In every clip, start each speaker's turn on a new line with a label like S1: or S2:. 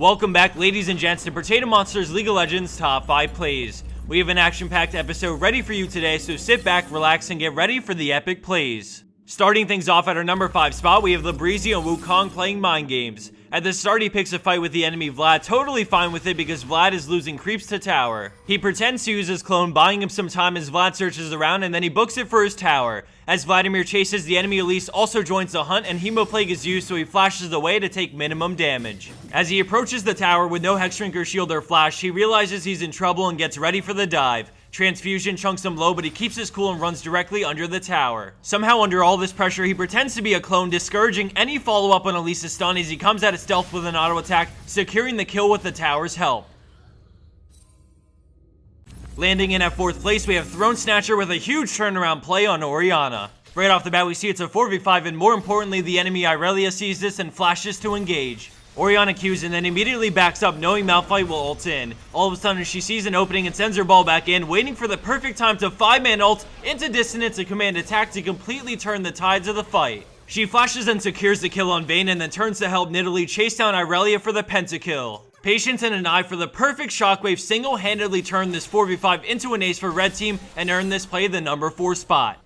S1: Welcome back, ladies and gents, to Potato Monsters League of Legends Top 5 Plays. We have an action-packed episode ready for you today, so sit back, relax, and get ready for the epic plays. Starting things off at our number 5 spot, we have LiBrizzi and Wukong playing mind games. At the start, he picks a fight with the enemy Vlad, totally fine with it because Vlad is losing creeps to tower. He pretends to use his clone, buying him some time as Vlad searches around, and then he books it for his tower. As Vladimir chases, the enemy Elise also joins the hunt, and Hemoplague is used, so he flashes away to take minimum damage. As he approaches the tower with no Hexdrinker shield or flash, he realizes he's in trouble and gets ready for the dive. Transfusion chunks him low, but he keeps his cool and runs directly under the tower. Somehow, under all this pressure, he pretends to be a clone, discouraging any follow-up on Elise's stun as he comes out of stealth with an auto attack, securing the kill with the tower's help. Landing in at 4th place, we have ThroneSnatcher with a huge turnaround play on Orianna. Right off the bat, we see it's a 4v5, and more importantly, the enemy Irelia sees this and flashes to engage. Orianna Qs and then immediately backs up, knowing Malphite will ult in. All of a sudden, she sees an opening and sends her ball back in, waiting for the perfect time to 5-man ult into dissonance and command attack to completely turn the tides of the fight. She flashes and secures the kill on Vayne and then turns to help Nidalee chase down Irelia for the pentakill. Patience and an eye for the perfect shockwave single-handedly turned this 4v5 into an ace for red team and earned this play the number 4 spot.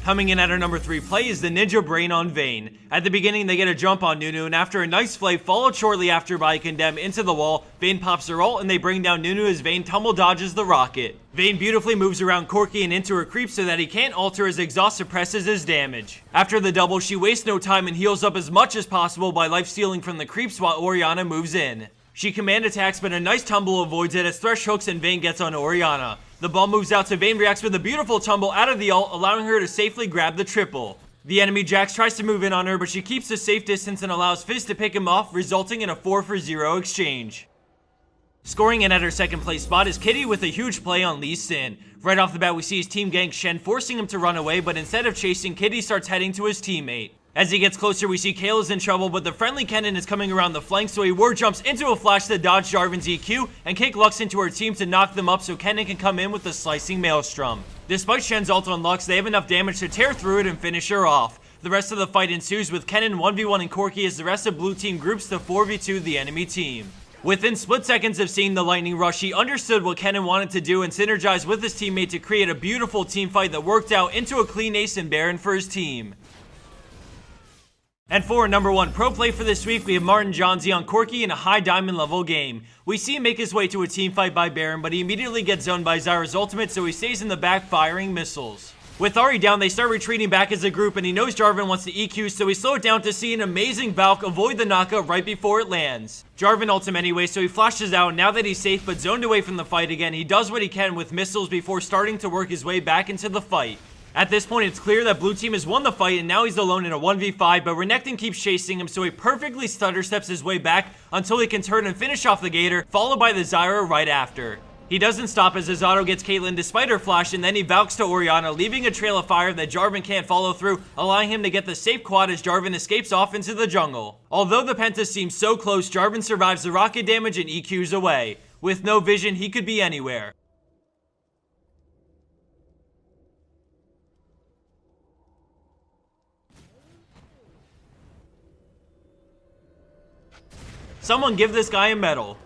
S1: Coming in at our number 3 play is the Ninjabrain on Vayne. At the beginning, they get a jump on Nunu, and after a nice play followed shortly after by a condemn into the wall, Vayne pops her ult and they bring down Nunu as Vayne tumble dodges the rocket. Vayne beautifully moves around Corki and into her creep so that he can't alter his exhaust suppresses his damage. After the double, she wastes no time and heals up as much as possible by life-stealing from the creeps while Orianna moves in. She command attacks, but a nice tumble avoids it as Thresh hooks and Vayne gets on Orianna. The ball moves out to Vayne, reacts with a beautiful tumble out of the ult, allowing her to safely grab the triple. The enemy Jax tries to move in on her, but she keeps a safe distance and allows Fizz to pick him off, resulting in a 4-for-0 exchange. Scoring in at her 2nd place spot is Kitti with a huge play on Lee Sin. Right off the bat, we see his team gank Shen, forcing him to run away, but instead of chasing, Kitti starts heading to his teammate. As he gets closer, we see Kayle is in trouble, but the friendly Kennen is coming around the flank, so he war jumps into a flash to dodge Jarvan's EQ and kick Lux into her team to knock them up so Kennen can come in with the slicing maelstrom. Despite Shen's ult on Lux, they have enough damage to tear through it and finish her off. The rest of the fight ensues with Kennen 1v1 and Corki as the rest of blue team groups to 4v2 the enemy team. Within split seconds of seeing the lightning rush, he understood what Kennen wanted to do and synergized with his teammate to create a beautiful team fight that worked out into a clean ace and Baron for his team. And for our number 1 pro play for this week, we have Martin Jonzy on Corki in a high diamond level game. We see him make his way to a team fight by Baron, but he immediately gets zoned by Zyra's ultimate, so he stays in the back firing missiles. With Ahri down, they start retreating back as a group, and he knows Jarvan wants to EQ, so we slow it down to see an amazing Valk avoid the knockout right before it lands. Jarvan ults him anyway, so he flashes out. Now that he's safe but zoned away from the fight again, he does what he can with missiles before starting to work his way back into the fight. At this point, it's clear that blue team has won the fight, and now he's alone in a 1v5, but Renekton keeps chasing him, so he perfectly stutter steps his way back until he can turn and finish off the Gator, followed by the Zyra right after. He doesn't stop as his auto gets Caitlyn despite her flash, and then he Valks to Orianna, leaving a trail of fire that Jarvan can't follow through, allowing him to get the safe quad as Jarvan escapes off into the jungle. Although the Penta seems so close, Jarvan survives the rocket damage and EQs away. With no vision, he could be anywhere. Someone give this guy a medal.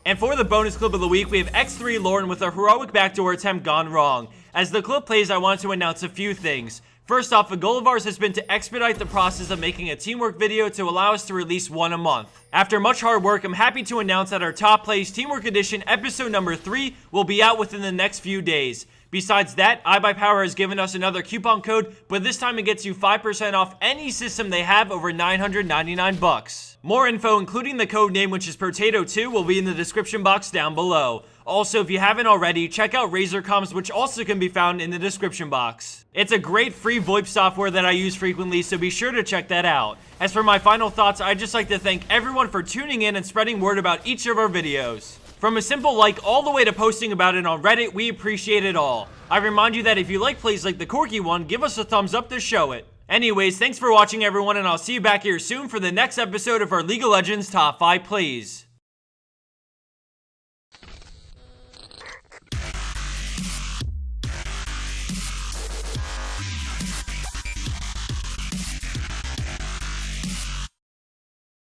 S1: And for the bonus clip of the week, we have X3 Lauren with a heroic backdoor attempt gone wrong. As the clip plays, I want to announce a few things. First off, a goal of ours has been to expedite the process of making a teamwork video to allow us to release one a month. After much hard work, I'm happy to announce that our Top Plays Teamwork Edition episode number 3 will be out within the next few days. Besides that, iBuyPower has given us another coupon code, but this time it gets you 5% off any system they have over $999. More info, including the code name, which is Potato2, will be in the description box down below. Also, if you haven't already, check out RazorComms, which also can be found in the description box. It's a great free VoIP software that I use frequently, so be sure to check that out. As for my final thoughts, I'd just like to thank everyone for tuning in and spreading word about each of our videos. From a simple like all the way to posting about it on Reddit, we appreciate it all. I remind you that if you like plays like the Corki one, give us a thumbs up to show it. Anyways, thanks for watching everyone, and I'll see you back here soon for the next episode of our League of Legends Top 5 Plays.